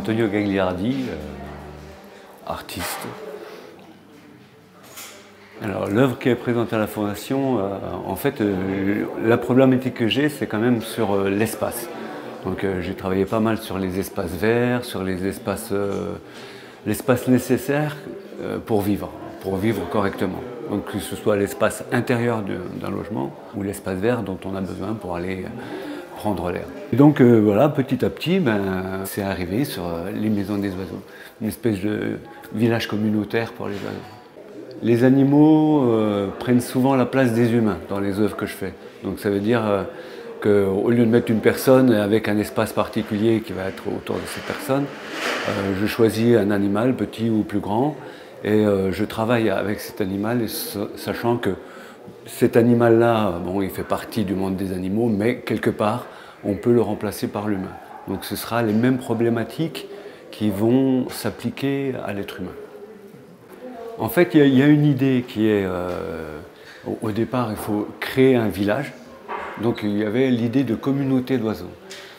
Antonio Gagliardi, artiste. Alors l'œuvre qui est présentée à la Fondation, en fait, la problématique que j'ai, c'est quand même sur l'espace. Donc j'ai travaillé pas mal sur les espaces verts, sur les espaces, l'espace nécessaire pour vivre correctement. Donc que ce soit l'espace intérieur d'un logement ou l'espace vert dont on a besoin pour aller prendre l'air. Et donc voilà, petit à petit, c'est arrivé sur les maisons des oiseaux, une espèce de village communautaire pour les oiseaux. Les animaux prennent souvent la place des humains dans les œuvres que je fais. Donc ça veut dire qu'au lieu de mettre une personne avec un espace particulier qui va être autour de cette personne, je choisis un animal, petit ou plus grand, et je travaille avec cet animal, sachant que cet animal-là, bon, il fait partie du monde des animaux, mais quelque part, on peut le remplacer par l'humain. Donc ce sera les mêmes problématiques qui vont s'appliquer à l'être humain. En fait, il y a une idée qui est, au départ, il faut créer un village. Donc il y avait l'idée de communauté d'oiseaux.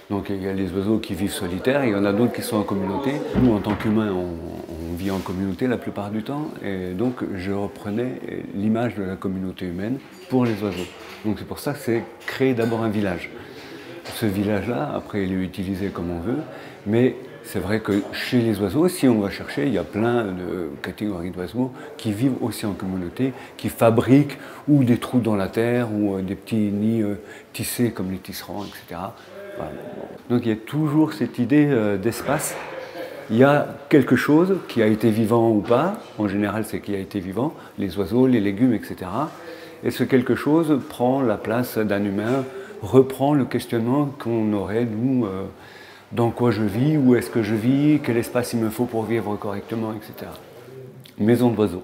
Donc il y a les oiseaux qui vivent solitaires, il y en a d'autres qui sont en communauté. Nous, en tant qu'humains, on vit en communauté la plupart du temps. Et donc je reprenais l'image de la communauté humaine pour les oiseaux. Donc c'est pour ça que c'est créer d'abord un village. Ce village-là, après, il est utilisé comme on veut. Mais c'est vrai que chez les oiseaux, si on va chercher, il y a plein de catégories d'oiseaux qui vivent aussi en communauté, qui fabriquent ou des trous dans la terre ou des petits nids tissés comme les tisserands, etc. Voilà. Donc il y a toujours cette idée d'espace. Il y a quelque chose qui a été vivant ou pas, en général c'est qui a été vivant, les oiseaux, les légumes, etc. Et ce quelque chose prend la place d'un humain, reprend le questionnement qu'on aurait, nous, dans quoi je vis, où est-ce que je vis, quel espace il me faut pour vivre correctement, etc. Maison d'oiseaux.